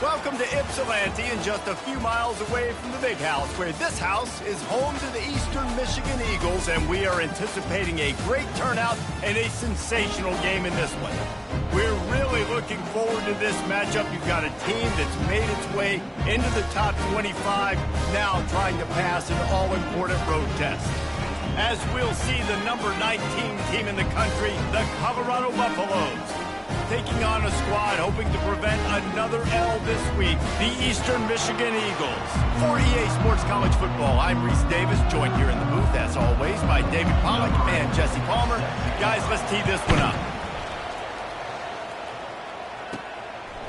Welcome to Ypsilanti, and just a few miles away from the big house, where this house is home to the Eastern Michigan Eagles, and we are anticipating a great turnout and a sensational game in this one. We're really looking forward to this matchup. You've got a team that's made its way into the top 25, now trying to pass an all-important road test. As we'll see the number 19 team in the country, the Colorado Buffaloes, taking on a squad hoping to prevent another L this week, the Eastern Michigan Eagles. For EA Sports College Football, I'm Reese Davis, joined here in the booth, as always, by David Pollack and Jesse Palmer. Guys, let's tee this one up.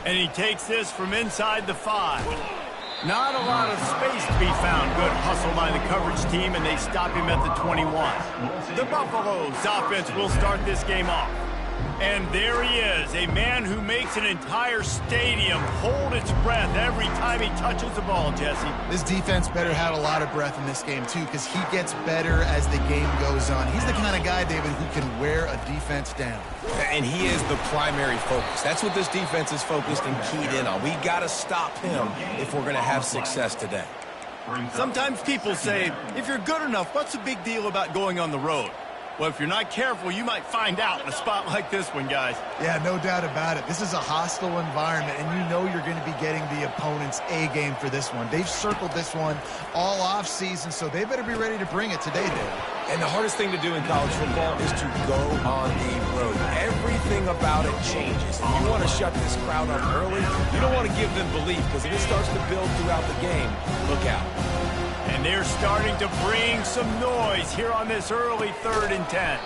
And he takes this from inside the 5. Not a lot of space to be found. Good hustle by the coverage team, and they stop him at the 21. The Buffaloes offense will start this game off. And there he is, a man who makes an entire stadium hold its breath every time he touches the ball, Jesse. This defense better have a lot of breath in this game, too, because he gets better as the game goes on. He's the kind of guy, David, who can wear a defense down. And he is the primary focus. That's what this defense is focused and keyed in on. We got to stop him if we're going to have success today. Sometimes people say, if you're good enough, what's the big deal about going on the road? Well, if you're not careful, you might find out in a spot like this one, guys. Yeah, no doubt about it. This is a hostile environment, and you know you're going to be getting the opponent's A-game for this one. They've circled this one all off-season, so they better be ready to bring it today, Dave. And the hardest thing to do in college football is to go on the road. Everything about it changes. You want to shut this crowd up early. You don't want to give them belief, because if it starts to build throughout the game, look out. And they're starting to bring some noise here on this early 3rd and 10.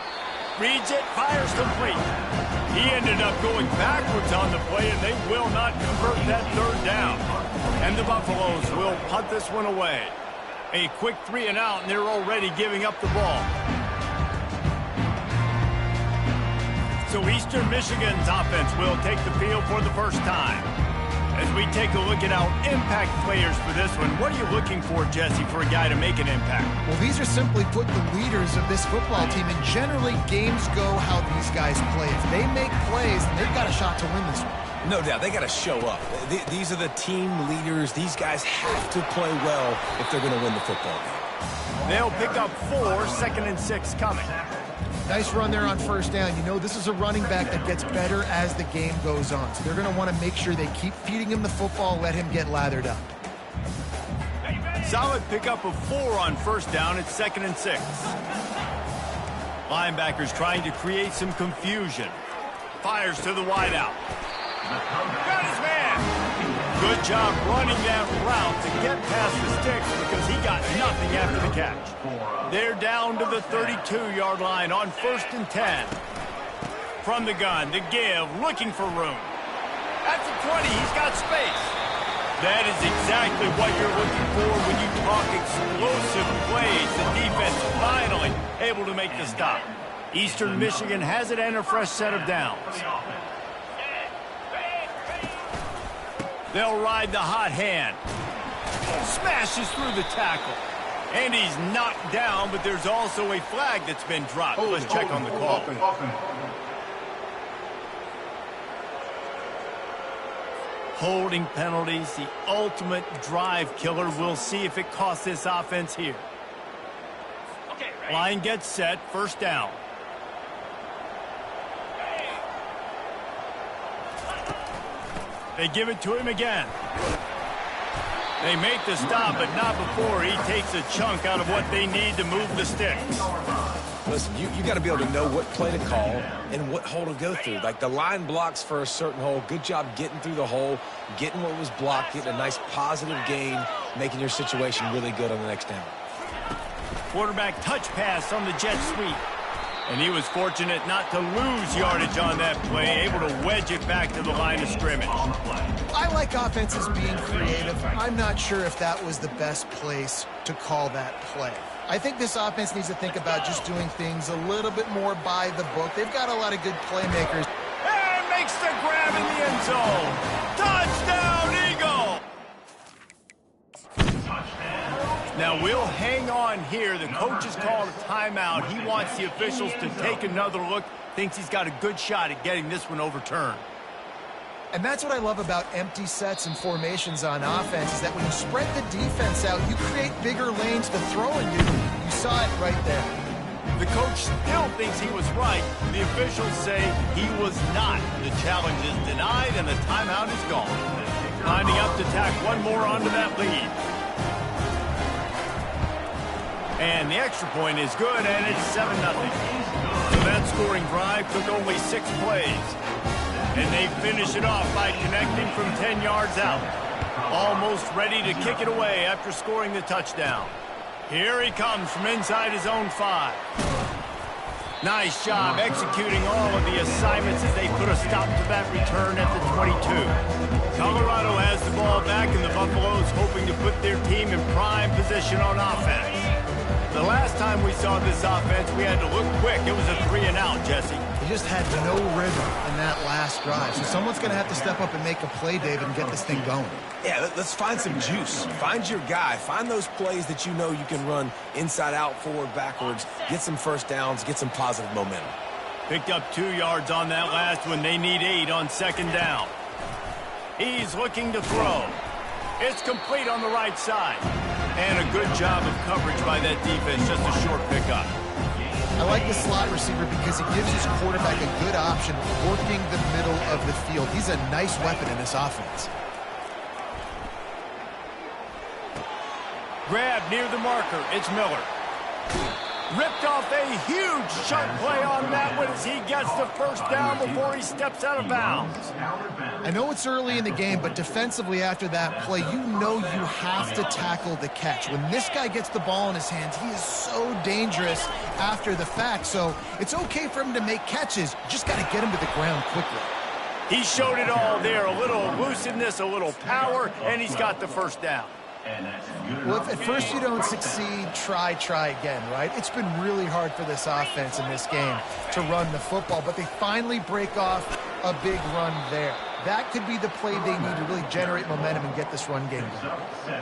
Reads it, fires complete. He ended up going backwards on the play, and they will not convert that 3rd down. And the Buffaloes will punt this one away. A quick 3 and out, and they're already giving up the ball. So Eastern Michigan's offense will take the field for the first time. As we take a look at our impact players for this one, what are you looking for, Jesse, for a guy to make an impact? Well, these are simply put the leaders of this football team, and generally games go how these guys play. If they make plays, they've got a shot to win this one. No doubt, they got to show up. These are the team leaders. These guys have to play well if they're going to win the football game. They'll pick up 4, 2nd and 6 coming. Nice run there on 1st down. You know, this is a running back that gets better as the game goes on. So they're going to want to make sure they keep feeding him the football, let him get lathered up. Solid pickup of 4 on 1st down. It's 2nd and 6. Linebackers trying to create some confusion. Fires to the wideout. Got his man. Good job running that route to get past the sticks because he got nothing after the catch. They're down to the 32-yard line on 1st and 10. From the gun, the give, looking for room. At the 20, he's got space. That is exactly what you're looking for when you talk explosive plays. The defense finally able to make the stop. Eastern Michigan has it and a fresh set of downs. They'll ride the hot hand. Smashes through the tackle. And he's knocked down, but there's also a flag that's been dropped. Let's check on the call. Holding penalties, the ultimate drive killer. We'll see if it costs this offense here. Line gets set, 1st down. They give it to him again. They make the stop, but not before he takes a chunk out of what they need to move the sticks. Listen, you got to be able to know what play to call and what hole to go through. Like the line blocks for a certain hole. Good job getting through the hole, getting what was blocked, getting a nice positive gain, making your situation really good on the next down. Quarterback touch pass on the jet sweep. And he was fortunate not to lose yardage on that play, able to wedge it back to the line of scrimmage. I like offenses being creative. I'm not sure if that was the best place to call that play. I think this offense needs to think about just doing things a little bit more by the book. They've got a lot of good playmakers. And makes the grab in the end zone. Touchdown, Eagle! Now we'll hang on here. The coach has called a timeout. He wants the officials to take another look. Thinks he's got a good shot at getting this one overturned. And that's what I love about empty sets and formations on offense, is that when you spread the defense out, you create bigger lanes to throw into. You saw it right there. The coach still thinks he was right. The officials say he was not. The challenge is denied, and the timeout is gone. Lining up to tack one more onto that lead. And the extra point is good, and it's 7-0. So that scoring drive took only 6 plays. And they finish it off by connecting from 10 yards out. Almost ready to kick it away after scoring the touchdown. Here he comes from inside his own 5. Nice job executing all of the assignments as they put a stop to that return at the 22. Colorado has the ball back, and the Buffaloes hoping to put their team in prime position on offense. The last time we saw this offense, we had to look quick. It was a 3-and-out, Jesse. He just had no rhythm in that last drive. So someone's going to have to step up and make a play, David, and get this thing going. Yeah, let's find some juice. Find your guy. Find those plays that you know you can run inside out, forward, backwards. Get some first downs. Get some positive momentum. Picked up 2 yards on that last one. They need 8 on 2nd down. He's looking to throw. It's complete on the right side. And a good job of coverage by that defense. Just a short pickup. I like the slot receiver because he gives his quarterback a good option working the middle of the field. He's a nice weapon in this offense. Grab near the marker. It's Miller. Ripped off a huge chunk play on that one as he gets the first down before he steps out of bounds. I know it's early in the game, but defensively after that play, you know you have to tackle the catch. When this guy gets the ball in his hands, he is so dangerous after the fact. So it's okay for him to make catches. You just got to get him to the ground quickly. He showed it all there. A little elusiveness, a little power, and he's got the first down. Well, if at first you don't succeed, try again, right? It's been really hard for this offense in this game to run the football, but they finally break off a big run there. That could be the play they need to really generate momentum and get this run game going.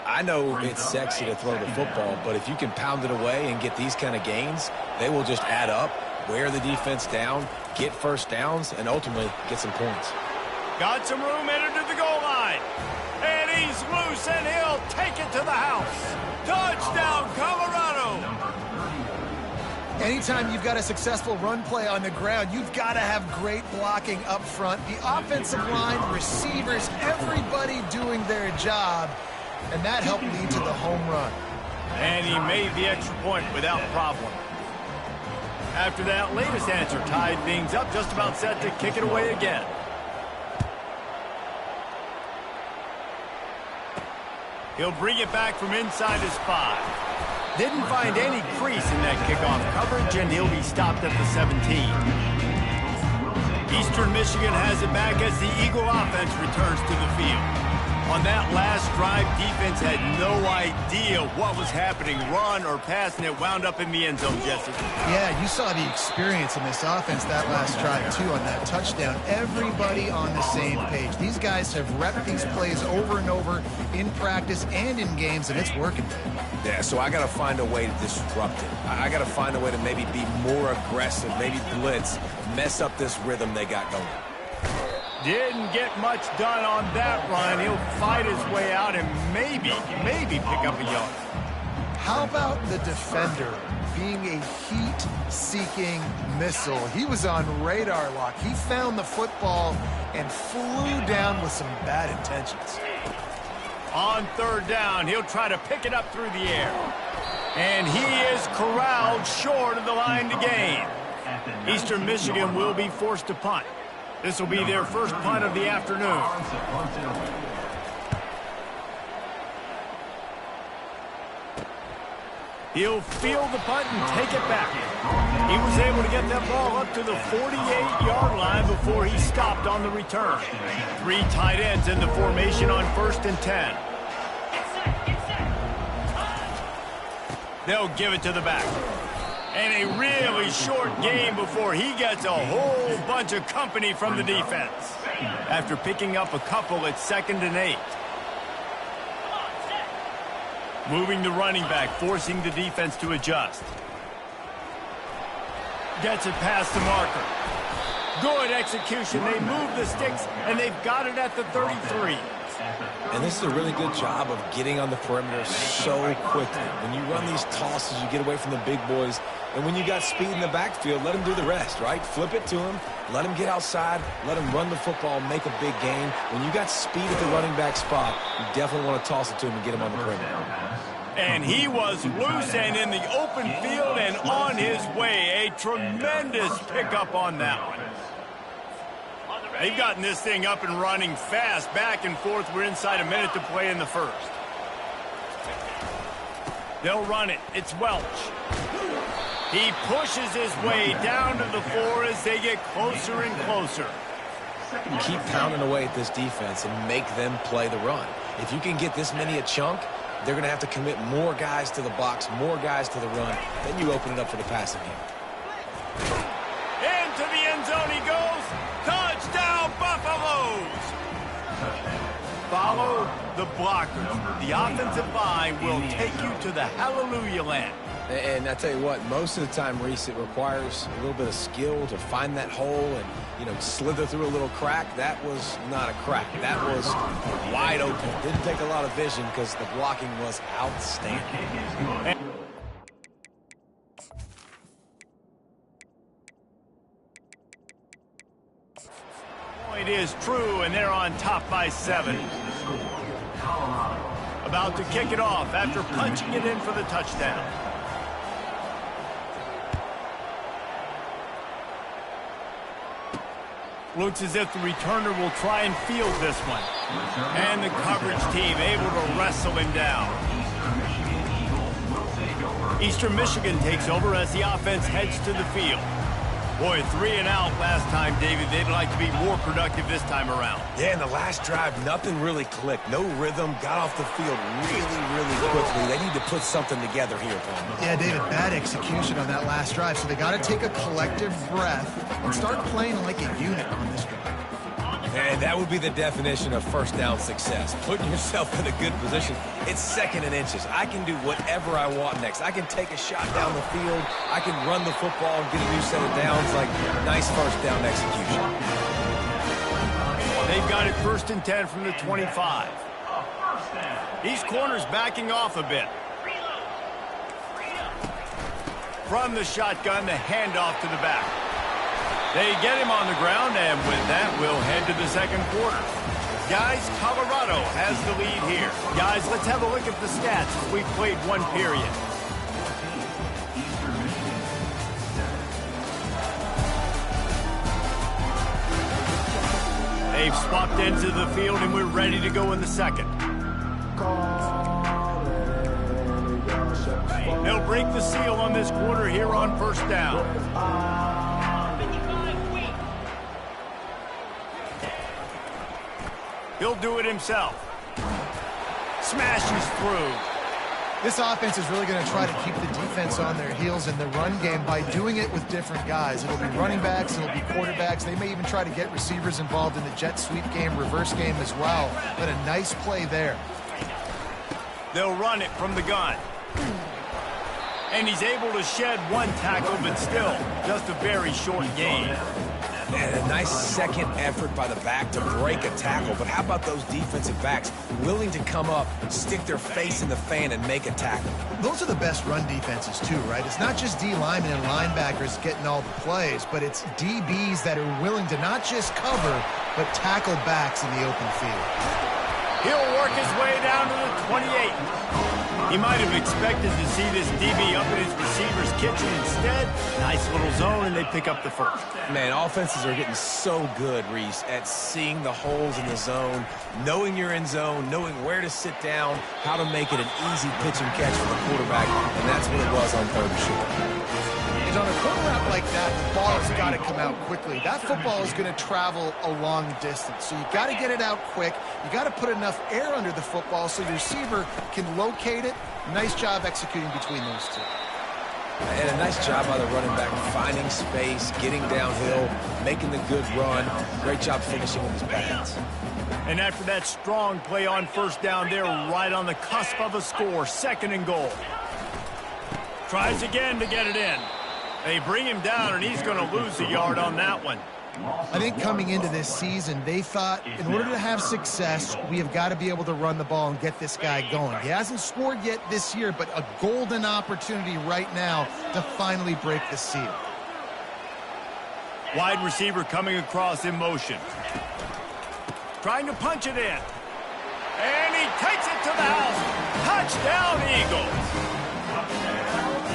I know it's sexy to throw the football, but if you can pound it away and get these kind of gains, they will just add up, wear the defense down, get first downs, and ultimately get some points. Got some room, entered to the goal line. And he's loose, and he'll take it to the house. Touchdown, Colorado! Anytime you've got a successful run play on the ground, you've got to have great blocking up front. The offensive line, receivers, everybody doing their job, and that helped lead to the home run. And he made the extra point without problem. After that latest answer tied things up, just about set to kick it away again. He'll bring it back from inside his 5. Didn't find any crease in that kickoff coverage, and he'll be stopped at the 17. Eastern Michigan has it back as the Eagle offense returns to the field. On that last drive, defense had no idea what was happening, run or pass, and it wound up in the end zone, Jesse. Yeah, you saw the experience in this offense that last drive, too, on that touchdown. Everybody on the same page. These guys have repped these plays over and over in practice and in games, and it's working. Yeah, so I got to find a way to disrupt it. I got to find a way to maybe be more aggressive, maybe blitz, mess up this rhythm they got going. Didn't get much done on that run. He'll fight his way out and maybe pick up a yard. How about the defender being a heat-seeking missile? He was on radar lock. He found the football and flew down with some bad intentions. On 3rd down, he'll try to pick it up through the air. And he is corralled short of the line to gain. Eastern Michigan will be forced to punt. This will be their first punt of the afternoon. He'll field the punt and take it back. He was able to get that ball up to the 48-yard line before he stopped on the return. 3 tight ends in the formation on 1st and 10. They'll give it to the back. And a really short game before he gets a whole bunch of company from the defense. After picking up a couple at 2nd and 8. Moving the running back, forcing the defense to adjust. Gets it past the marker. Good execution. They move the sticks, and they've got it at the 33. And this is a really good job of getting on the perimeter so quickly. When you run these tosses, you get away from the big boys. And when you got speed in the backfield, let them do the rest, right? Flip it to them, let them get outside, let them run the football, make a big gain. When you got speed at the running back spot, you definitely want to toss it to him and get him on the perimeter. And he was loose and in the open field and on his way. A tremendous pickup on that one. They've gotten this thing up and running fast, back and forth. We're inside a minute to play in the first. They'll run it. It's Welch. He pushes his way down to the 4 as they get closer and closer. Keep pounding away at this defense and make them play the run. If you can get this many a chunk, they're going to have to commit more guys to the box, more guys to the run. Then you open it up for the passing game. Into the end zone he goes. Touchdown, Buffaloes! Follow the blockers. The offensive line will take you to the hallelujah land. And I tell you what, most of the time, Reese, it requires a little bit of skill to find that hole and, slither through a little crack. That was not a crack. That was wide open. Didn't take a lot of vision because the blocking was outstanding. Point is true, and they're on top by 7. About to kick it off after punching it in for the touchdown. Looks as if the returner will try and field this one. And the coverage team able to wrestle him down. Eastern Michigan takes over as the offense heads to the field. Boy, 3 and out last time, David. They'd like to be more productive this time around. Yeah, in the last drive, nothing really clicked. No rhythm, got off the field really quickly. They need to put something together here, Paul. Yeah, David, bad execution on that last drive. So they got to take a collective breath and start playing like a unit on this drive. And that would be the definition of first down success. Putting yourself in a good position. It's 2nd and inches. I can do whatever I want next. I can take a shot down the field. I can run the football and get a new set of downs. Like, nice first down execution. They've got it 1st and 10 from the 25. These corners backing off a bit. From the shotgun, the handoff to the back. They get him on the ground, and with that, we'll head to the 2nd quarter. Guys, Colorado has the lead here. Guys, let's have a look at the stats as we've played 1 period. They've swapped into the field, and we're ready to go in the 2nd. They'll break the seal on this quarter here on 1st down. He'll do it himself. Smashes through. This offense is really going to try to keep the defense on their heels in the run game by doing it with different guys. It'll be running backs, it'll be quarterbacks. They may even try to get receivers involved in the jet sweep game, reverse game as well. But a nice play there. They'll run it from the gun. And he's able to shed 1 tackle, but still just a very short gain. And a nice second effort by the back to break a tackle. But how about those defensive backs willing to come up, stick their face in the fan, and make a tackle? Those are the best run defenses, too, right? It's not just D linemen and linebackers getting all the plays, but it's DBs that are willing to not just cover, but tackle backs in the open field. He'll work his way down to the 28. He might have expected to see this DB up in his receiver's kitchen. Instead, nice little zone, and they pick up the 1st. Man, offenses are getting so good, Reese, at seeing the holes in the zone, knowing you're in zone, knowing where to sit down, how to make it an easy pitch and catch for the quarterback, and that's what it was on 3rd and short. On a corner route like that, the ball's got to come out quickly. That football is going to travel a long distance, so you got to get it out quick. You got to put enough air under the football so your receiver can locate it. Nice job executing between those two. And a nice job by the running back, finding space, getting downhill, making the good run. Great job finishing with his pads. And after that strong play on 1st down, they're right on the cusp of a score. 2nd and goal. Tries again to get it in. They bring him down, and he's going to lose a yard on that one. I think coming into this season, they thought in order to have success, we have got to be able to run the ball and get this guy going. He hasn't scored yet this year, but a golden opportunity right now to finally break the seal. Wide receiver coming across in motion. Trying to punch it in. And he takes it to the house. Touchdown, Eagles.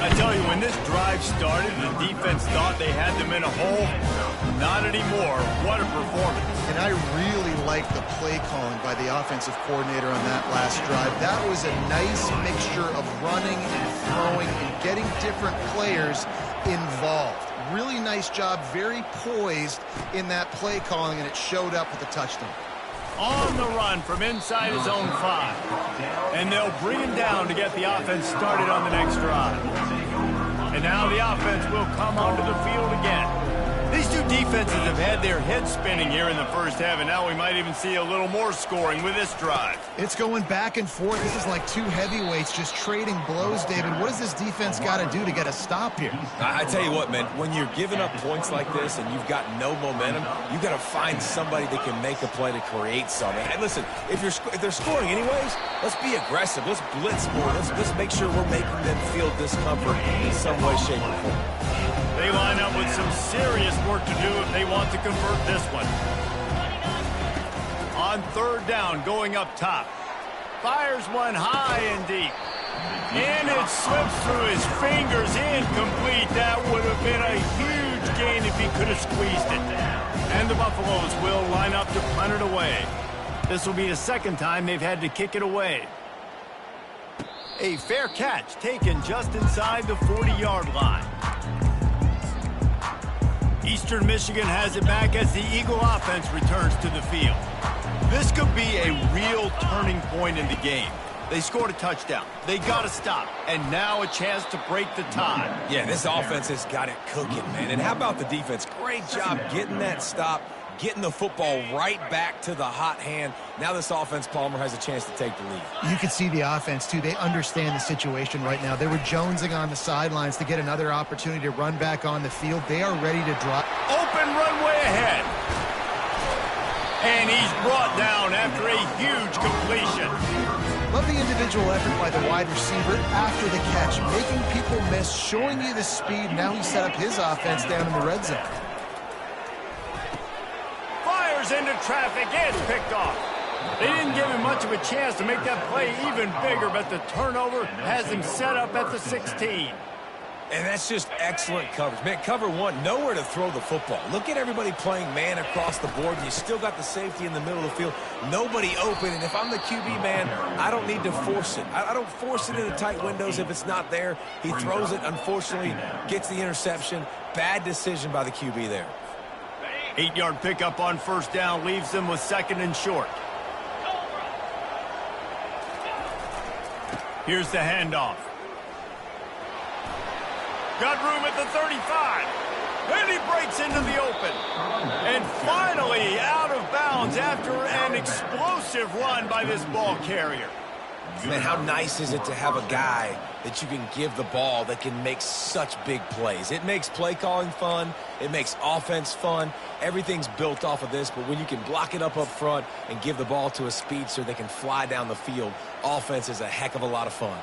I tell you, when this drive started, the defense thought they had them in a hole. Not anymore. What a performance. And I really like the play calling by the offensive coordinator on that last drive. That was a nice mixture of running and throwing and getting different players involved. Really nice job, very poised in that play calling, and it showed up with a touchdown. On the run from inside his own 5. And they'll bring him down to get the offense started on the next drive. And now the offense will come onto the field again. These two defenses have had their heads spinning here in the first half, and now we might even see a little more scoring with this drive. It's going back and forth. This is like two heavyweights just trading blows, David. What does this defense got to do to get a stop here? I tell you what, man, when you're giving up points like this and you've got no momentum, you've got to find somebody that can make a play to create something. And listen, if they're scoring anyways, let's be aggressive. Let's blitz more. Let's make sure we're making them feel discomfort in some way, shape, or form. They line up with some serious work to do if they want to convert this one. On third down, going up top. Fires one high and deep. And it slips through his fingers, incomplete. That would have been a huge gain if he could have squeezed it. And the Buffaloes will line up to punt it away. This will be the second time they've had to kick it away. A fair catch taken just inside the 40-yard line. Eastern Michigan has it back as the Eagle offense returns to the field. This could be a real turning point in the game. They scored a touchdown. They got to stop. And now a chance to break the tie. Yeah, this offense has got it cooking, man. And how about the defense? Great job getting that stop, getting the football right back to the hot hand. Now this offense, Palmer, has a chance to take the lead. You can see the offense, too. They understand the situation right now. They were jonesing on the sidelines to get another opportunity to run back on the field. They are ready to drop. Open runway ahead. And he's brought down after a huge completion. Love the individual effort by the wide receiver after the catch, making people miss, showing you the speed. Now he set up his offense down in the red zone. Into traffic, it's picked off. They didn't give him much of a chance to make that play even bigger, but the turnover has him set up at the 16. And that's just excellent coverage. Man, cover one, nowhere to throw the football. Look at everybody playing man across the board, and you still got the safety in the middle of the field. Nobody open, and if I'm the QB, man, I don't need to force it. I don't force it into tight windows if it's not there. He throws it, unfortunately, gets the interception. Bad decision by the QB there. 8-yard pickup on first down leaves them with second and short. Here's the handoff. Got room at the 35. Then he breaks into the open. And finally out of bounds after an explosive run by this ball carrier. Man, how nice is it to have a guy that you can give the ball that can make such big plays? It makes play calling fun. It makes offense fun. Everything's built off of this, but when you can block it up front and give the ball to a speedster that can fly down the field, offense is a heck of a lot of fun.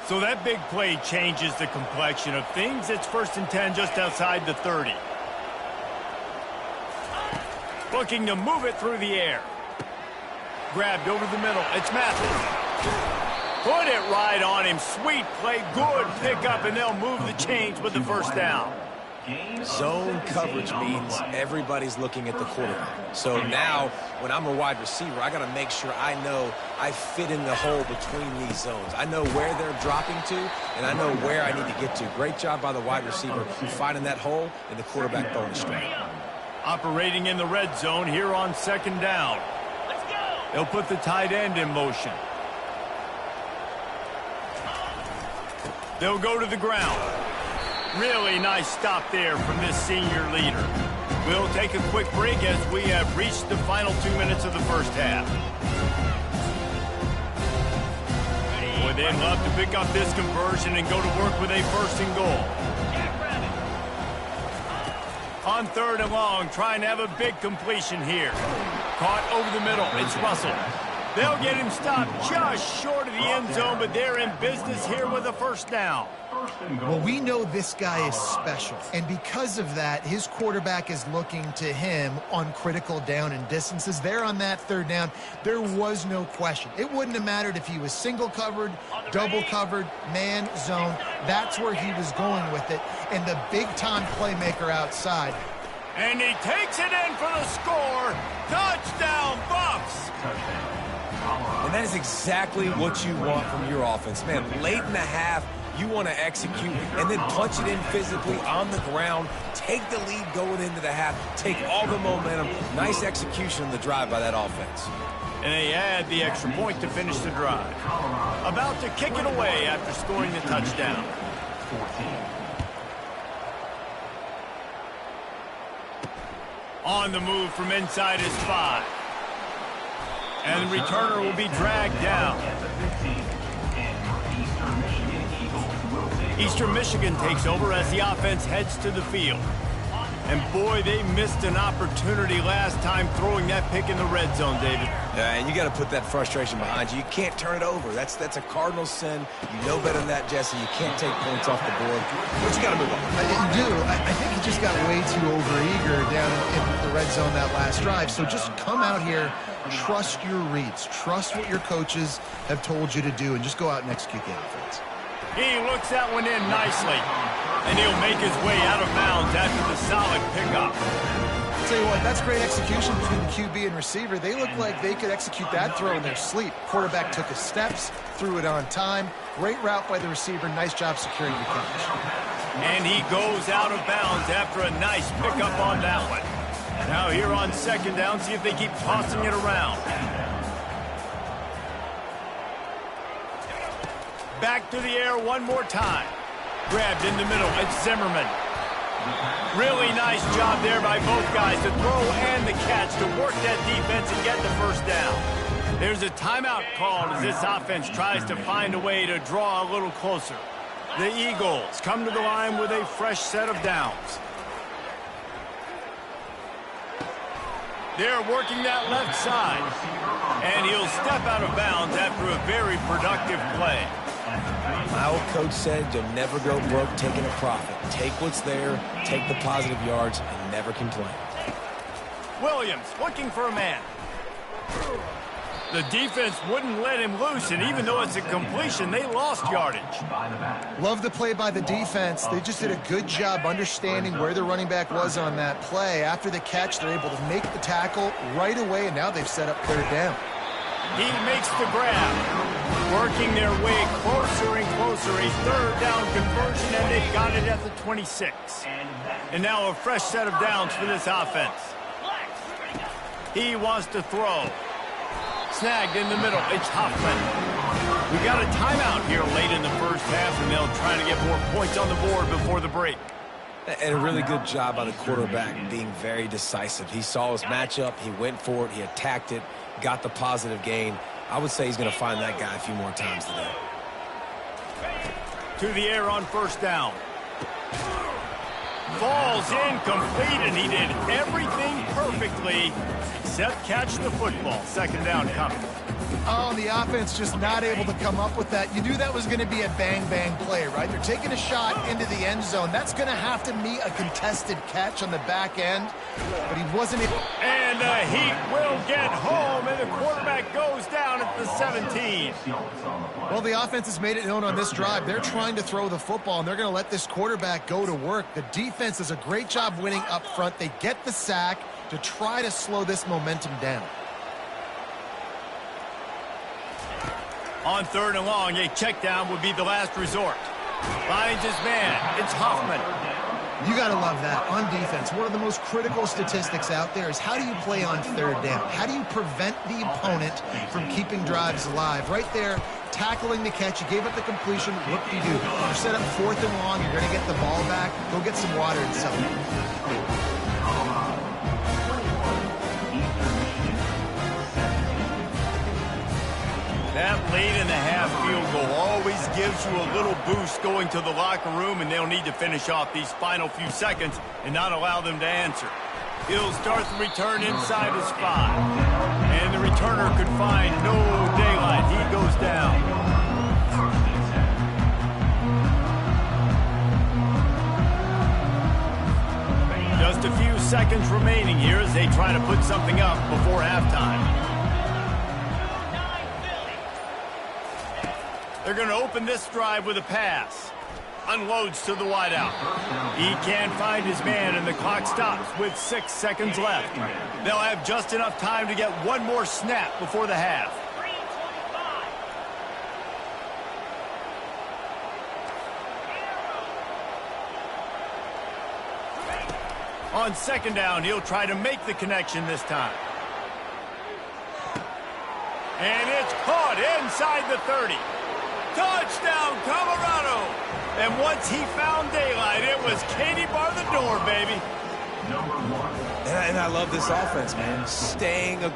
So that big play changes the complexion of things. It's 1st and 10 just outside the 30. Looking to move it through the air. Grabbed over the middle. It's Mathis. Put it right on him. Sweet play. Good pickup, and they'll move the chains with the first down. Zone coverage means everybody's looking at the quarterback. So now, when I'm a wide receiver, I got to make sure I know I fit in the hole between these zones. I know where they're dropping to, and I know where I need to get to. Great job by the wide receiver finding that hole and the quarterback throwing it straight. Operating in the red zone here on second down. They'll put the tight end in motion. They'll go to the ground. Really nice stop there from this senior leader. We'll take a quick break as we have reached the final 2 minutes of the first half. Boy, they'd love to pick up this conversion and go to work with a 1st and goal. On 3rd and long, trying to have a big completion here. Caught over the middle. It's Russell. They'll get him stopped just short of the end zone, but they're in business here with a first down. Well, we know this guy is special, and because of that, his quarterback is looking to him on critical down and distances. There on that 3rd down, there was no question. It wouldn't have mattered if he was single covered, double covered, man, zone. That's where he was going with it, and the big-time playmaker outside. And he takes it in for the score. Touchdown, Buffs! And that is exactly what you want from your offense. Man, late in the half, you want to execute and then punch it in physically on the ground, take the lead going into the half, take all the momentum. Nice execution on the drive by that offense. And they add the extra point to finish the drive. About to kick it away after scoring the touchdown. On the move from inside his 5. And the returner will be dragged down. Eastern Michigan takes over as the offense heads to the field. And boy, they missed an opportunity last time throwing that pick in the red zone, David. Yeah, and you got to put that frustration behind you. You can't turn it over. That's a cardinal sin. You know better than that, Jesse. You can't take points off the board. But you got to move on. You do. I think he just got way too overeager down in the red zone that last drive. So just come out here, trust your reads, trust what your coaches have told you to do, and just go out and execute the offense. He looks that one in nicely, and he'll make his way out of bounds after the solid pickup. I'll tell you what, that's great execution between the QB and receiver. They look like they could execute that throw in their sleep. Quarterback took his steps, threw it on time. Great route by the receiver. Nice job securing the catch. And he goes out of bounds after a nice pickup on that one. Now here on 2nd down, see if they keep tossing it around. Back to the air one more time. Grabbed in the middle. It's Zimmerman. Really nice job there by both guys to throw and the catch to work that defense and get the first down. There's a timeout called as this offense tries to find a way to draw a little closer. The Eagles come to the line with a fresh set of downs. They're working that left side. And he'll step out of bounds after a very productive play. My old coach said you'll never go broke taking a profit. Take what's there, take the positive yards, and never complain. Williams looking for a man. The defense wouldn't let him loose, and even though it's a completion, they lost yardage. Love the play by the defense. They just did a good job understanding where the running back was on that play. After the catch, they're able to make the tackle right away, and now they've set up 3rd down. He makes the grab. Working their way closer and closer. A 3rd down conversion, and they've got it at the 26. And now a fresh set of downs for this offense. He wants to throw. Snagged in the middle. It's Hoffman. We got a timeout here late in the first half, and they'll try to get more points on the board before the break. And a really good job by the quarterback being very decisive. He saw his matchup. He went for it. He attacked it. Got the positive gain. I would say he's going to find that guy a few more times today. To the air on 1st down. Falls incomplete, and he did everything perfectly except catch the football. 2nd down coming. Oh, the offense just not able to come up with that. You knew that was going to be a bang-bang play, right? They're taking a shot into the end zone. That's going to have to meet a contested catch on the back end, but he wasn't able. And the Heat will get home, and the quarterback goes down at the 17. Well, the offense has made it known on this drive. They're trying to throw the football, and they're going to let this quarterback go to work. The defense does a great job winning up front. They get the sack to try to slow this momentum down. On 3rd and long, a check down would be the last resort. Finds his man. It's Hoffman. You got to love that on defense. One of the most critical statistics out there is how do you play on 3rd down? How do you prevent the opponent from keeping drives alive? Right there, tackling the catch. You gave up the completion. What do? You're set up 4th and long. You're going to get the ball back. Go get some water and celebrate. That late in the half field goal always gives you a little boost going to the locker room, and they'll need to finish off these final few seconds and not allow them to answer. He'll start the return inside his 5. And the returner could find no daylight. He goes down. Just a few seconds remaining here as they try to put something up before halftime. They're going to open this drive with a pass. Unloads to the wideout. He can't find his man, and the clock stops with 6 seconds left. They'll have just enough time to get one more snap before the half. On second down, he'll try to make the connection this time. And it's caught inside the 30. Touchdown, Colorado! And once he found daylight, it was Katie bar the door, baby. And I love this offense, man. Staying a...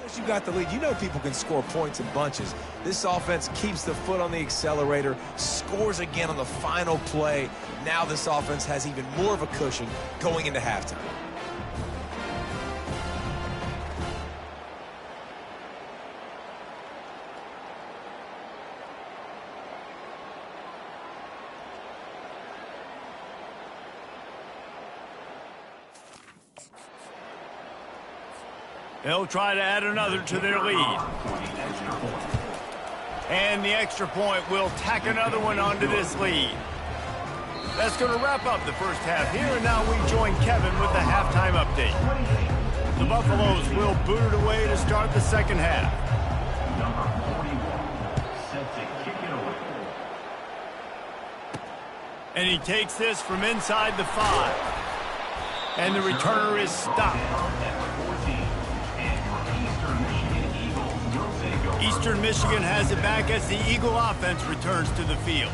Once you got the lead, you know people can score points in bunches. This offense keeps the foot on the accelerator, scores again on the final play. Now this offense has even more of a cushion going into halftime. They'll try to add another to their lead. And the extra point will tack another one onto this lead. That's going to wrap up the first half here, and now we join Kevin with the halftime update. The Buffaloes will boot it away to start the second half. Number 41, set to kick it away. And he takes this from inside the 5. And the returner is stopped. Eastern Michigan has it back as the Eagle offense returns to the field.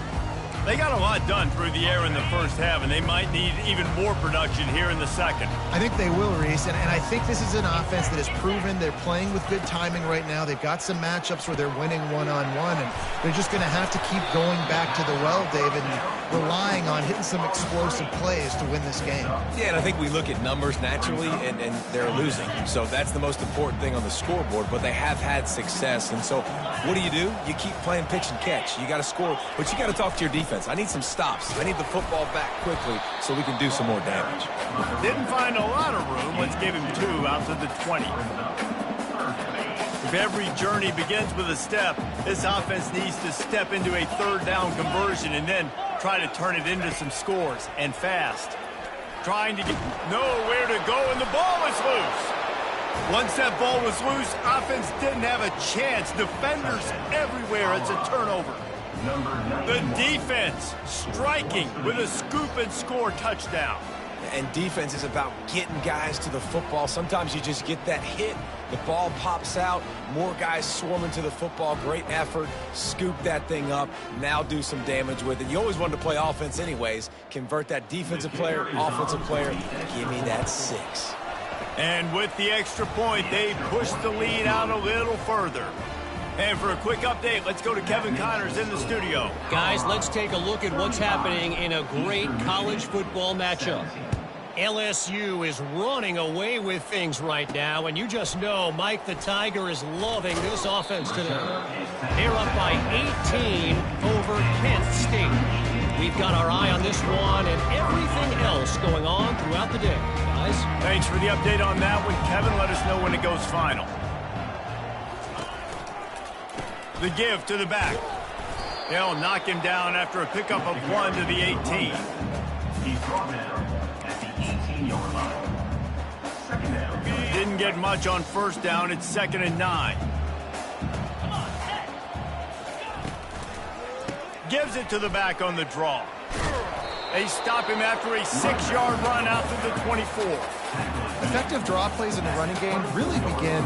They got a lot done through the air in the first half, and they might need even more production here in the second. I think they will, Reese, and I think this is an offense that has proven they're playing with good timing right now. They've got some matchups where they're winning one-on-one, and they're just going to have to keep going back to the well, David, and relying on hitting some explosive plays to win this game. Yeah, and I think we look at numbers naturally, and they're losing. So that's the most important thing on the scoreboard, but they have had success. And so what do? You keep playing pitch and catch. You got to score, but you got to talk to your defense. I need some stops. I need the football back quickly so we can do some more damage. Didn't find a lot of room. Let's give him 2 out to the 20. If every journey begins with a step, this offense needs to step into a third down conversion and then try to turn it into some scores, and fast. Trying to get nowhere to go, and the ball is loose. Once that ball was loose, offense didn't have a chance. Defenders everywhere. It's a turnover. The defense striking with a scoop and score touchdown. And defense is about getting guys to the football. Sometimes you just get that hit, the ball pops out, more guys swarming to the football. Great effort, scoop that thing up, now do some damage with it. You always wanted to play offense anyways. Convert that defensive player, offensive player, give me that 6. And with the extra point, they push the lead out a little further. And for a quick update, let's go to Kevin Connors in the studio. Guys, let's take a look at what's happening in a great college football matchup. LSU is running away with things right now, and you just know Mike the Tiger is loving this offense today. They're up by 18 over Kent State. We've got our eye on this one and everything else going on throughout the day, guys. Thanks for the update on that one, Kevin. Let us know when it goes final. The give to the back. They'll knock him down after a pickup of 1 to the 18. He's brought down at the 18-yard line. Second down. Didn't get much on first down. It's 2nd and 9. Gives it to the back on the draw. They stop him after a 6-yard run out to the 24. Effective draw plays in the running game really begin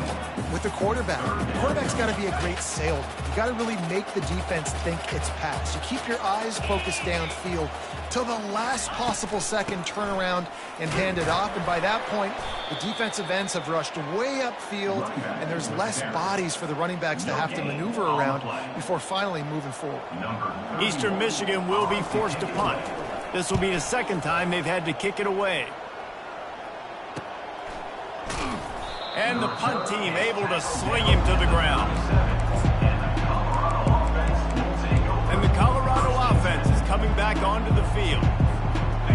with the quarterback. The quarterback's got to be a great salesman. You got to really make the defense think it's pass. You keep your eyes focused downfield till the last possible second, turn around and hand it off. And by that point, the defensive ends have rushed way upfield, and there's less bodies for the running backs to have to maneuver around before finally moving forward. Eastern Michigan will be forced to punt. This will be the second time they've had to kick it away. And the punt team able to sling him to the ground. And the Colorado offense is coming back onto the field.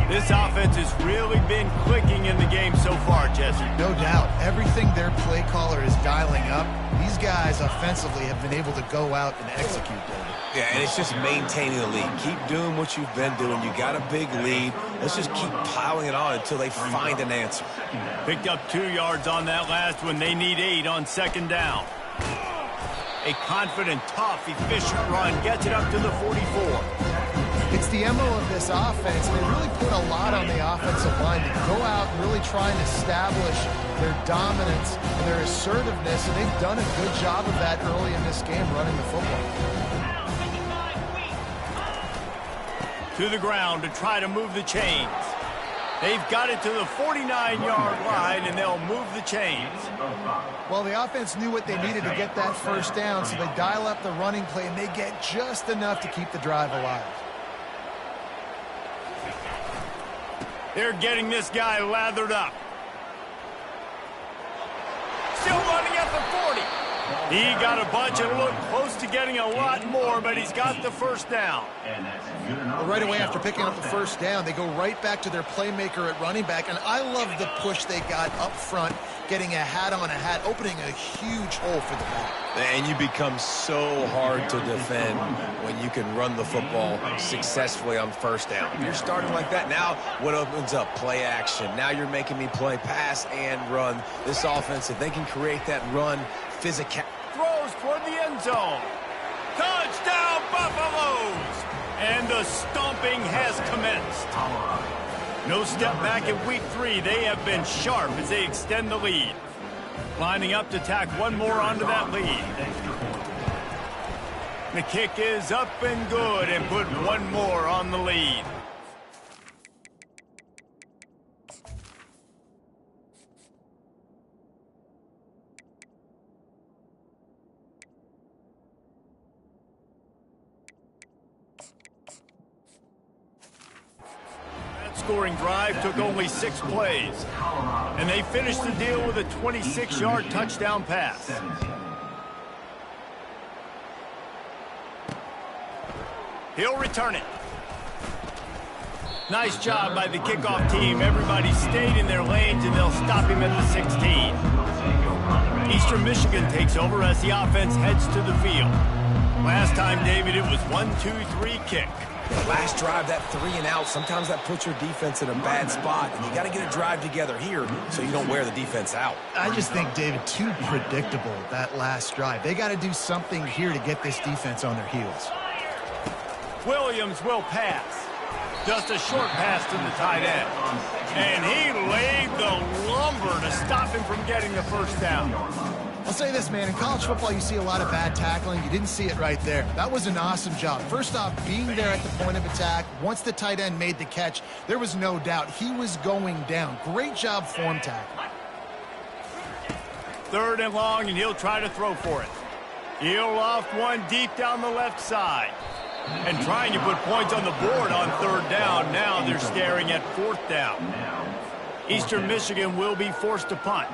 This offense has really been clicking in the game so far, Jesse. No doubt. Everything their play caller is dialing up, these guys offensively have been able to go out and execute, David. Yeah, and it's just maintaining the lead. Keep doing what you've been doing. You got a big lead. Let's just keep piling it on until they find an answer. Picked up 2 yards on that last one. They need 8 on 2nd down. A confident, tough, efficient run gets it up to the 44. It's the MO of this offense, and they really put a lot on the offensive line to go out and really try and establish their dominance and their assertiveness, and they've done a good job of that early in this game running the football. To the ground to try to move the chains. They've got it to the 49-yard line, and they'll move the chains. Well, the offense knew what they needed to get that first down, so they dial up the running play, and they get just enough to keep the drive alive. They're getting this guy lathered up. Still running at the 40. He got a bunch and looked close to getting a lot more, but he's got the first down. Well, right away after picking up the first down, they go right back to their playmaker at running back, and I love the push they got up front, getting a hat on a hat, opening a huge hole for the back. And you become so hard to defend when you can run the football successfully on first down. You're starting like that. Now what opens up? Play action. Now you're making me play pass and run. This offense, if they can create that run, physical. Throws toward the end zone. Touchdown, Buffaloes! And the stomping has commenced. No step back in week 3. They have been sharp as they extend the lead. Lining up to tack one more onto that lead. The kick is up and good and put one more on the lead. Scoring drive took only 6 plays, and they finished the deal with a 26-yard touchdown pass. He'll return it. Nice job by the kickoff team. Everybody stayed in their lanes, and they'll stop him at the 16. Eastern Michigan takes over as the offense heads to the field. Last time, David, it was 1-2-3 kick. The last drive, that 3 and out, sometimes that puts your defense in a bad spot, and you got to get a drive together here so you don't wear the defense out. I just think, David, too predictable, that last drive. They got to do something here to get this defense on their heels. Williams will pass. Just a short pass to the tight end. And he laid the lumber to stop him from getting the first down. I'll say this, man. In college football, you see a lot of bad tackling. You didn't see it right there. That was an awesome job. First off, being there at the point of attack. Once the tight end made the catch, there was no doubt he was going down. Great job form tackling. 3rd and long, and he'll try to throw for it. He'll loft one deep down the left side. And trying to put points on the board on 3rd down. Now they're staring at 4th down. Eastern Michigan will be forced to punt.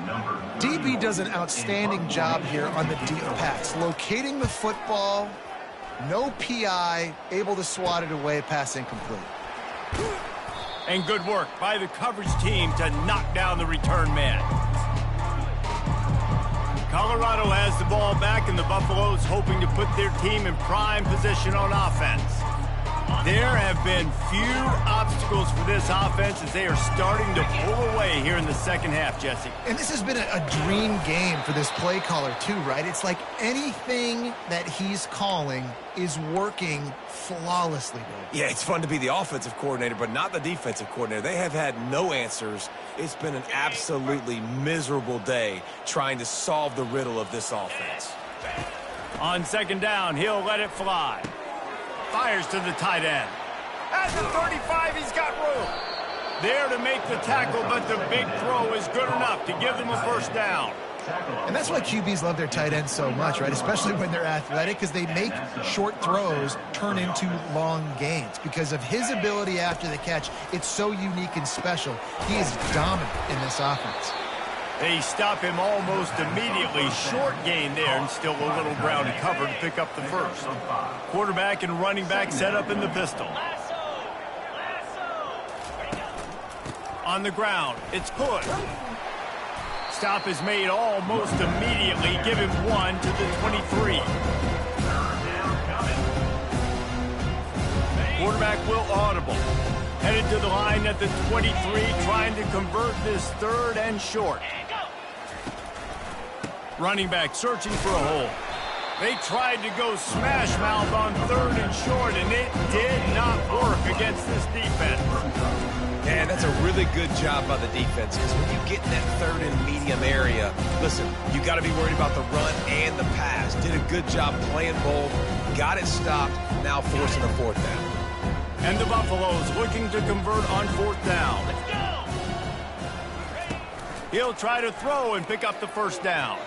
DB does an outstanding job here on the deep pass. Locating the football, no PI, able to swat it away, pass incomplete. And good work by the coverage team to knock down the return man. Colorado has the ball back, and the Buffaloes hoping to put their team in prime position on offense. There have been few obstacles for this offense as they are starting to pull away here in the second half, Jesse. And this has been a dream game for this play caller too, right? It's like anything that he's calling is working flawlessly. Yeah, it's fun to be the offensive coordinator, but not the defensive coordinator. They have had no answers. It's been an absolutely miserable day trying to solve the riddle of this offense. On second down, he'll let it fly. Fires to the tight end. At the 35, he's got room. There to make the tackle, but the big throw is good enough to give them a first down. And that's why QBs love their tight ends so much, right? Especially when they're athletic, because they make short throws turn into long gains. Because of his ability after the catch, it's so unique and special. He is dominant in this offense. They stop him almost immediately. Short gain there, and still a little ground to cover to pick up the first. Quarterback and running back set up in the pistol. On the ground, it's Hood. Stop is made almost immediately. Give him 1 to the 23. Quarterback will audible. Headed to the line at the 23, trying to convert this third and short. Running back searching for a hole. They tried to go smash mouth on third and short, and it did not work against this defense. And that's a really good job by the defense, because when you get in that third and medium area, listen, you got to be worried about the run and the pass. Did a good job playing both, got it stopped, now forcing a fourth down. And the Buffaloes looking to convert on fourth down. He'll try to throw and pick up the first down.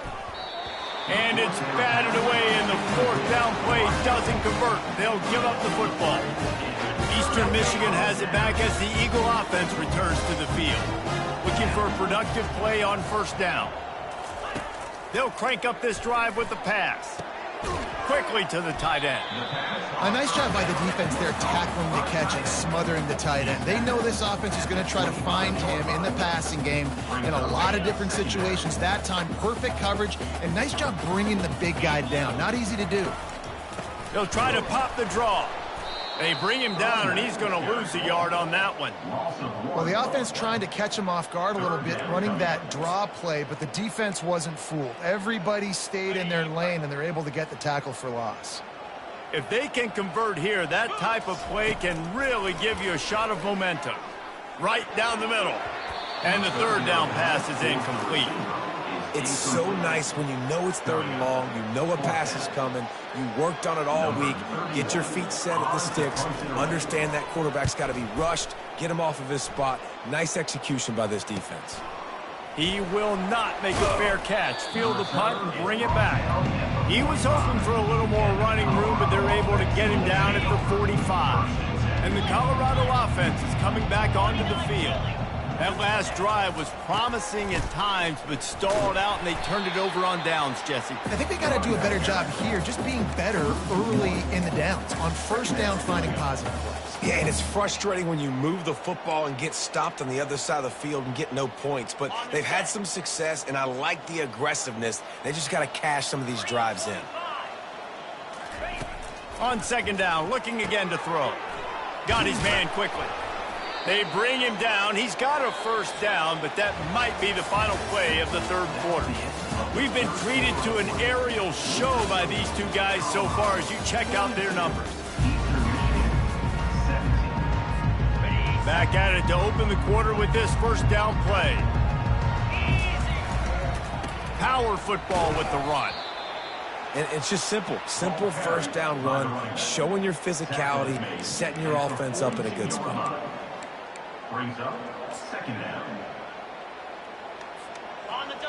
And it's batted away, and the fourth down play doesn't convert. They'll give up the football. Eastern Michigan has it back as the Eagle offense returns to the field. Looking for a productive play on first down. They'll crank up this drive with the pass. Quickly to the tight end. A nice job by the defense there, tackling the catch and smothering the tight end. They know this offense is going to try to find him in the passing game in a lot of different situations. That time, perfect coverage, and nice job bringing the big guy down. Not easy to do. They'll try to pop the draw. They bring him down, and he's going to lose a yard on that one. Well, the offense trying to catch him off guard a little bit, running that draw play, but the defense wasn't fooled. Everybody stayed in their lane, and they're able to get the tackle for loss. If they can convert here, that type of play can really give you a shot of momentum. Right down the middle. And the third down pass is incomplete. It's so nice when you know it's third and long, you know a pass is coming, you worked on it all week, get your feet set at the sticks, understand that quarterback's got to be rushed, get him off of his spot. Nice execution by this defense. He will not make a fair catch. Field the punt and bring it back. He was hoping for a little more running room, but they're able to get him down at the 45. And the Colorado offense is coming back onto the field. That last drive was promising at times, but stalled out, and they turned it over on downs, Jesse. I think they got to do a better job here, just being better early in the downs. On first down, finding positive plays. Yeah, and it's frustrating when you move the football and get stopped on the other side of the field and get no points. But they've had some success, and I like the aggressiveness. They just got to cash some of these drives in. On second down, looking again to throw. Got his man quickly. They bring him down. He's got a first down, but that might be the final play of the third quarter. We've been treated to an aerial show by these two guys so far as you check out their numbers. Back at it to open the quarter with this first down play. Power football with the run. And it's just simple first down run, showing your physicality, setting your offense up in a good spot. Brings up second down.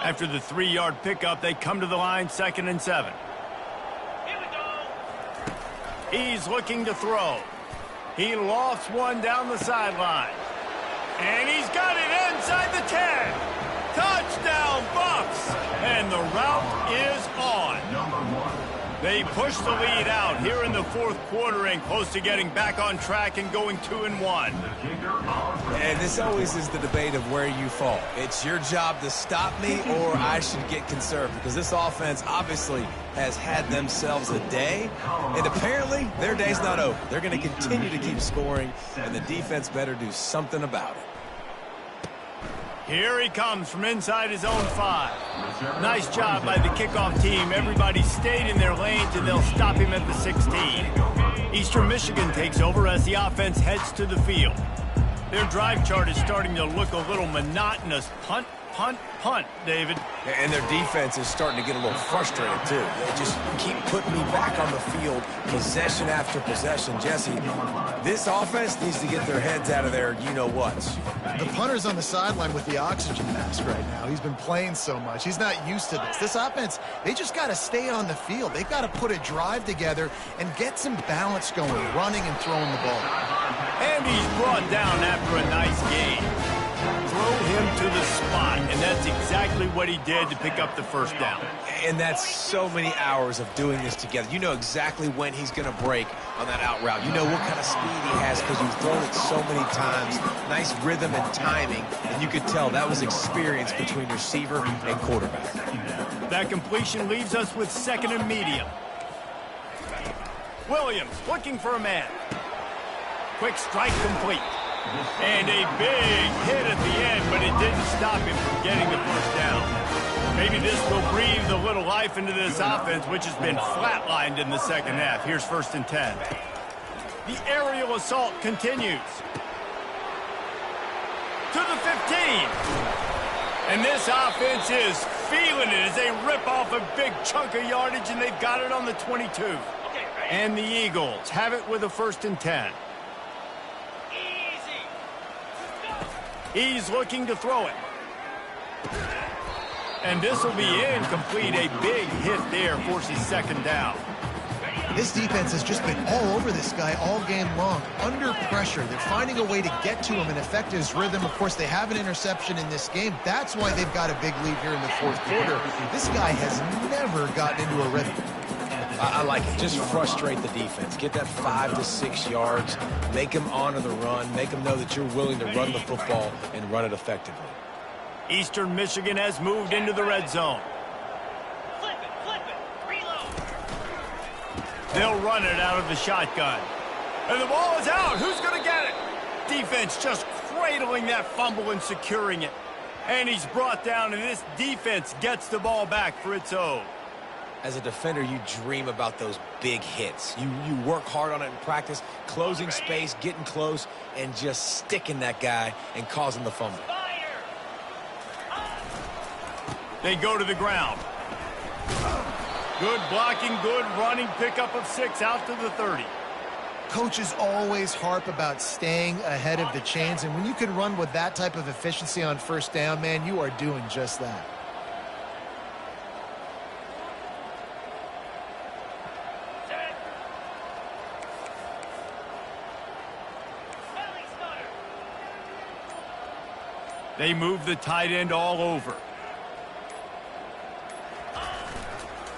After the 3-yard pickup, they come to the line, 2nd and 7. Here we go. He's looking to throw. He lofts one down the sideline. And he's got it inside the 10. Touchdown, Buffs! And the route is on. They push the lead out here in the fourth quarter and close to getting back on track and going 2-1. And this always is the debate of where you fall. It's your job to stop me or I should get conservative, because this offense obviously has had themselves a day, and apparently their day's not over. They're going to continue to keep scoring, and the defense better do something about it. Here he comes from inside his own 5. Nice job by the kickoff team. Everybody stayed in their lanes, and they'll stop him at the 16. Eastern Michigan takes over as the offense heads to the field. Their drive chart is starting to look a little monotonous. Punt, punt, punt, David. And their defense is starting to get a little frustrated, too. They just keep putting me back on the field, possession after possession. Jesse, this offense needs to get their heads out of their you-know-whats. The punter's on the sideline with the oxygen mask right now. He's been playing so much. He's not used to this. This offense, they just got to stay on the field. They've got to put a drive together and get some balance going, running and throwing the ball. And he's brought down after a nice game. Throw him to the spot, and that's exactly what he did to pick up the first down. And that's so many hours of doing this together. You know exactly when he's going to break on that out route. You know what kind of speed he has because you've thrown it so many times. Nice rhythm and timing, and you could tell that was experience between receiver and quarterback. That completion leaves us with 2nd and medium. Williams looking for a man. Quick strike complete. And a big hit at the end, but it didn't stop him from getting the first down. Maybe this will breathe a little life into this offense, which has been flatlined in the second half. Here's 1st and 10. The aerial assault continues. To the 15. And this offense is feeling it as they rip off a big chunk of yardage, and they've got it on the 22. And the Eagles have it with a 1st and 10. He's looking to throw it. And this will be incomplete. A big hit there forces 2nd down. This defense has just been all over this guy all game long. Under pressure. They're finding a way to get to him and affect his rhythm. Of course, they have an interception in this game. That's why they've got a big lead here in the fourth quarter. This guy has never gotten into a rhythm. I like it. Just frustrate the defense. Get that 5 to 6 yards. Make them honor the run. Make them know that you're willing to run the football and run it effectively. Eastern Michigan has moved into the red zone. Flip it, reload. They'll run it out of the shotgun. And the ball is out. Who's going to get it? Defense just cradling that fumble and securing it. And he's brought down, and this defense gets the ball back for its own. As a defender, you dream about those big hits. You work hard on it in practice, closing space, getting close, and just sticking that guy and causing the fumble. They go to the ground. Good blocking, good running, pickup of 6 out to the 30. Coaches always harp about staying ahead of the chains, and when you can run with that type of efficiency on 1st down, man, you are doing just that. They move the tight end all over.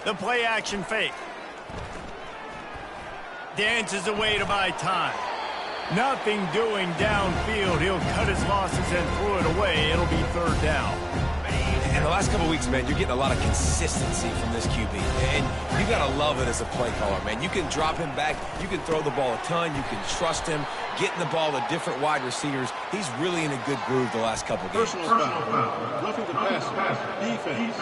The play action fake. Dances away to buy time. Nothing doing downfield. He'll cut his losses and throw it away. It'll be 3rd down. In the last couple of weeks, man, you're getting a lot of consistency from this QB. And you got to love it as a play caller, man. You can drop him back. You can throw the ball a ton. You can trust him, getting the ball to different wide receivers. He's really in a good groove the last couple of games. Personal foul. Roughing the pass. Defense.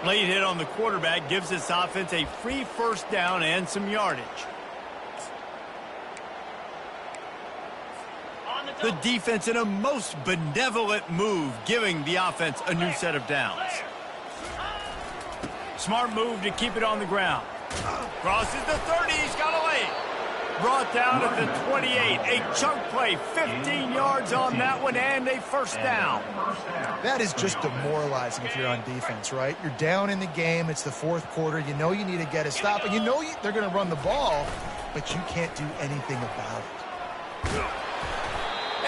Late hit on the quarterback gives this offense a free 1st down and some yardage. The defense in a most benevolent move, giving the offense a new set of downs. Smart move to keep it on the ground. Crosses the 30, he's got a lane. Brought down at the 28, a chunk play, 15 yards on that one, and a 1st down. That is just demoralizing if you're on defense, right? You're down in the game, it's the 4th quarter, you know you need to get a stop, and you know they're going to run the ball, but you can't do anything about it.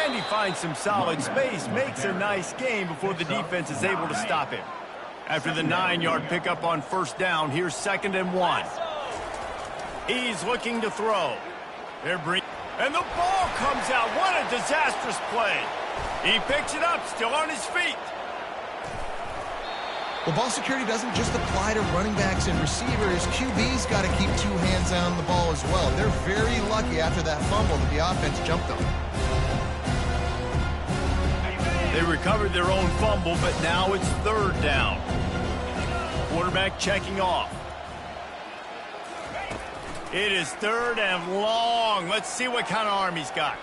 And he finds some solid space, makes a nice game before the defense is able to stop him. After the 9-yard pickup on first down, here's 2nd and 1. He's looking to throw. And the ball comes out. What a disastrous play. He picks it up, still on his feet. Well, ball security doesn't just apply to running backs and receivers. QB's got to keep 2 hands on the ball as well. They're very lucky after that fumble that the offense jumped them. They recovered their own fumble, but now it's 3rd down. Quarterback checking off. It is 3rd and long. Let's see what kind of arm he's got.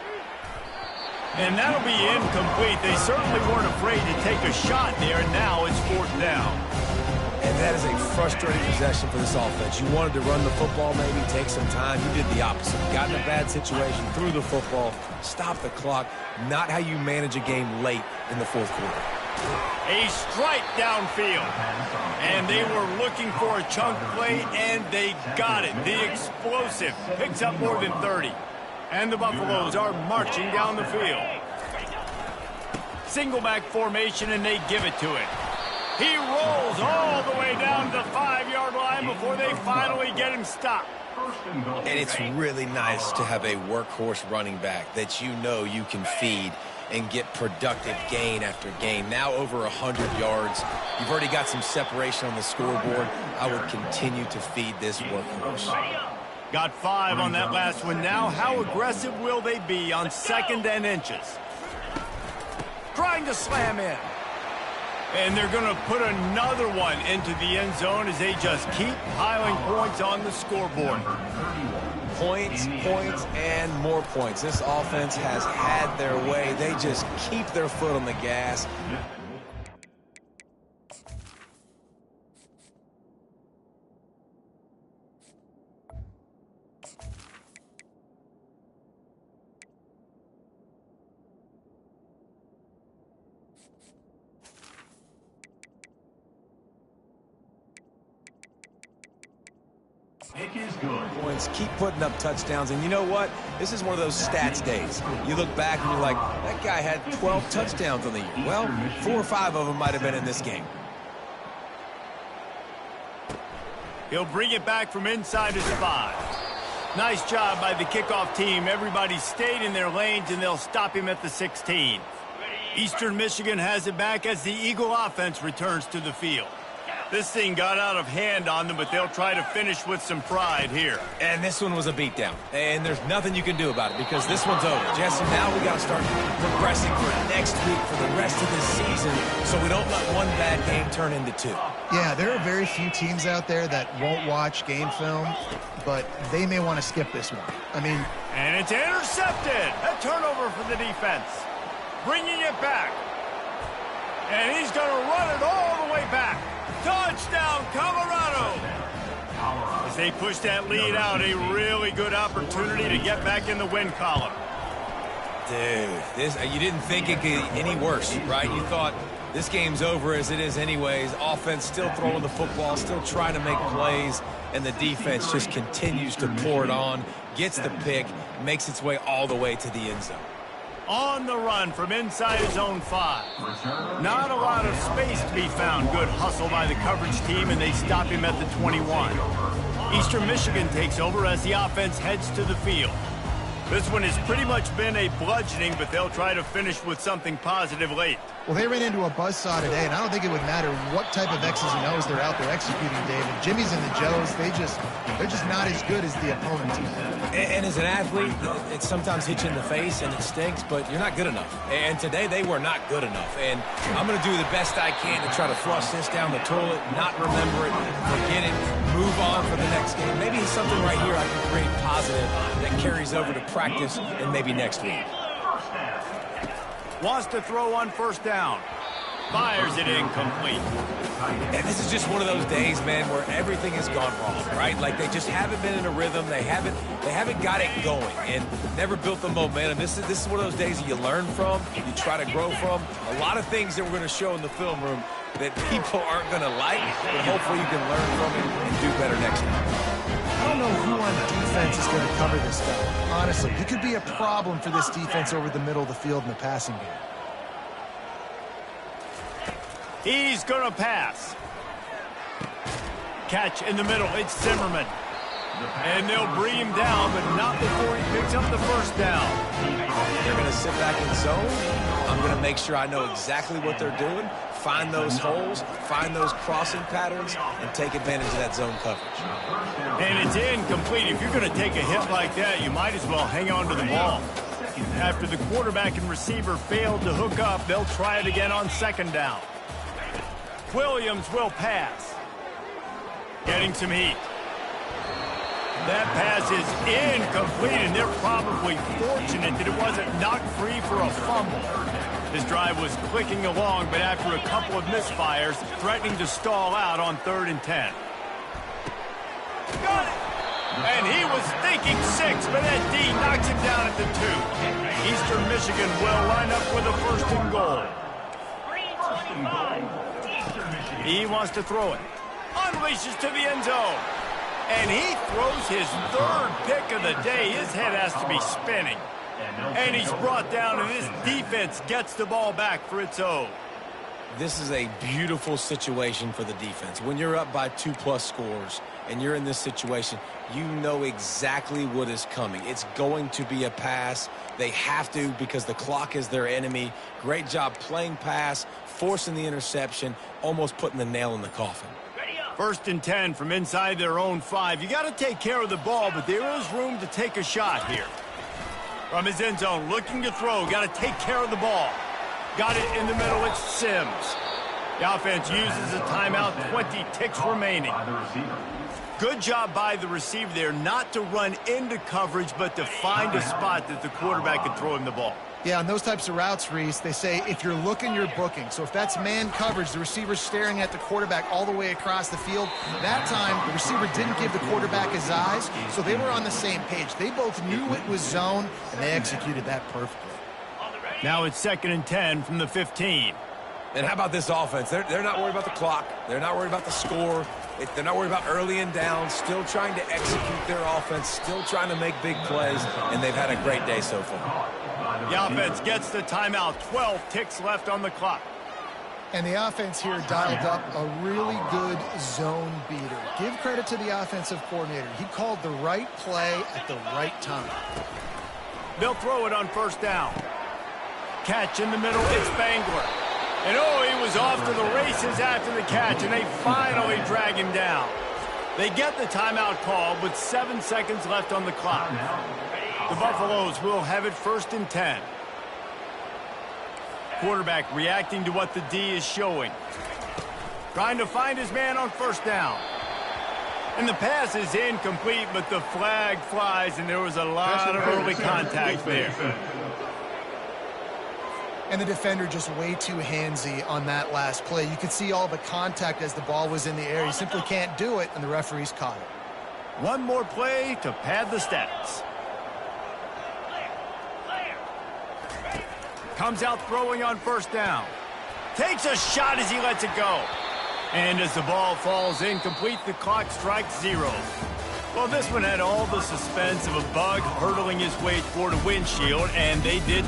And that'll be incomplete. They certainly weren't afraid to take a shot there, and now it's 4th down. And that is a frustrating possession for this offense. You wanted to run the football, maybe take some time. You did the opposite. Got in a bad situation, threw the football, stopped the clock. Not how you manage a game late in the 4th quarter. A strike downfield. And they were looking for a chunk play, and they got it. The explosive picks up more than 30. And the Buffaloes are marching down the field. Single back formation, and they give it to him. He rolls all the way down to the 5-yard line before they finally get him stopped. And it's really nice to have a workhorse running back that you know you can feed and get productive gain after gain. Now over 100 yards. You've already got some separation on the scoreboard. I would continue to feed this workhorse. Got 5 on that last one. Now how aggressive will they be on 2nd and inches? Trying to slam in. And they're going to put another one into the end zone as they just keep piling points on the scoreboard. Points, points, and more points. This offense has had their way. They just keep their foot on the gas. Pick is good. Points, keep putting up touchdowns, and you know what? This is one of those stats days. You look back and you're like, that guy had 12 touchdowns on the year. Well, 4 or 5 of them might have been in this game. He'll bring it back from inside his 5. Nice job by the kickoff team. Everybody stayed in their lanes, and they'll stop him at the 16. Eastern Michigan has it back as the Eagle offense returns to the field. This thing got out of hand on them, but they'll try to finish with some pride here. And this one was a beatdown. And there's nothing you can do about it because this one's over. Jesse, now we got to start progressing for next week for the rest of this season so we don't let one bad game turn into 2. Yeah, there are very few teams out there that won't watch game film, but they may want to skip this one. And it's intercepted. A turnover for the defense. Bringing it back. And he's going to run it all the way back. Touchdown, Colorado! As they push that lead out, a really good opportunity to get back in the win column. Dude, you didn't think it could get any worse, right? You thought this game's over as it is anyways. Offense still throwing the football, still trying to make plays, and the defense just continues to pour it on, gets the pick, makes its way all the way to the end zone. On the run from inside his own 5. Not a lot of space to be found. Good hustle by the coverage team, and they stop him at the 21. Eastern Michigan takes over as the offense heads to the field. This one has pretty much been a bludgeoning, but they'll try to finish with something positive late. Well, they ran into a buzzsaw today, and I don't think it would matter what type of X's and O's they're out there executing, David. Jimmy's and the Joes, they're just not as good as the opponent team. And as an athlete, it sometimes hits you in the face and it stinks, but you're not good enough. And today they were not good enough. And I'm going to do the best I can to try to flush this down the toilet, not remember it, forget it, move on for the next game. Maybe it's something right here I can create positive that carries over to practice and maybe next week. Wants to throw on first down. Fires it incomplete. And this is just one of those days, man, where everything has gone wrong, right? Like they just haven't been in a rhythm. They haven't got it going and never built the momentum. This is one of those days that you learn from, you try to grow from. A lot of things that we're going to show in the film room that people aren't going to like, but hopefully you can learn from it and do better next time. I don't know who on defense is going to cover this guy. Honestly, he could be a problem for this defense over the middle of the field in the passing game. He's going to pass. Catch in the middle. It's Zimmerman. And they'll bring him down, but not before he picks up the first down. They're going to sit back in zone. I'm going to make sure I know exactly what they're doing, find those holes, find those crossing patterns, and take advantage of that zone coverage. And it's incomplete. If you're going to take a hit like that, you might as well hang on to the ball. After the quarterback and receiver failed to hook up, they'll try it again on second down. Williams will pass. Getting some heat. That pass is incomplete, and they're probably fortunate that it wasn't knocked free for a fumble. His drive was clicking along, but after a couple of misfires, threatening to stall out on 3rd and 10. Got it! And he was thinking 6, but that D knocks him down at the 2. Eastern Michigan will line up with a 1st and goal. He wants to throw it. Unleashes to the end zone. And he throws his 3rd pick of the day. His head has to be spinning. And he's brought down, and this defense gets the ball back for its own. This is a beautiful situation for the defense. When you're up by 2+ scores and you're in this situation, you know exactly what is coming. It's going to be a pass. They have to because the clock is their enemy. Great job playing pass, forcing the interception, almost putting the nail in the coffin. 1st and 10 from inside their own 5. You got to take care of the ball, but there is room to take a shot here. From his end zone, looking to throw. Got to take care of the ball. Got it in the middle. It's Sims. The offense uses a timeout. 20 ticks remaining. Good job by the receiver there, not to run into coverage, but to find a spot that the quarterback can throw him the ball. Yeah, on those types of routes, Reese, they say if you're looking, you're booking. So if that's man coverage, the receiver's staring at the quarterback all the way across the field. That time, the receiver didn't give the quarterback his eyes, so they were on the same page. They both knew it was zone, and they executed that perfectly. Now it's 2nd and 10 from the 15. And how about this offense? They're not worried about the clock. They're not worried about the score. They're not worried about early and down. Still trying to execute their offense. Still trying to make big plays. And they've had a great day so far. The offense gets the timeout. 12 ticks left on the clock. And the offense here dialed up a really good zone beater. Give credit to the offensive coordinator. He called the right play at the right time. They'll throw it on 1st down. Catch in the middle. It's Bangler. And he was off to the races after the catch, and they finally drag him down. They get the timeout call with 7 seconds left on the clock. The Buffaloes will have it 1st and 10. Quarterback reacting to what the D is showing. Trying to find his man on 1st down. And the pass is incomplete, but the flag flies, and there was a lot of early contact there. And the defender just way too handsy on that last play. You could see all the contact as the ball was in the air. You simply can't do it, and the referees caught it. One more play to pad the stats. Comes out throwing on 1st down. Takes a shot as he lets it go. And as the ball falls incomplete, the clock strikes 0. Well, this one had all the suspense of a bug hurtling his way toward a windshield, and they did.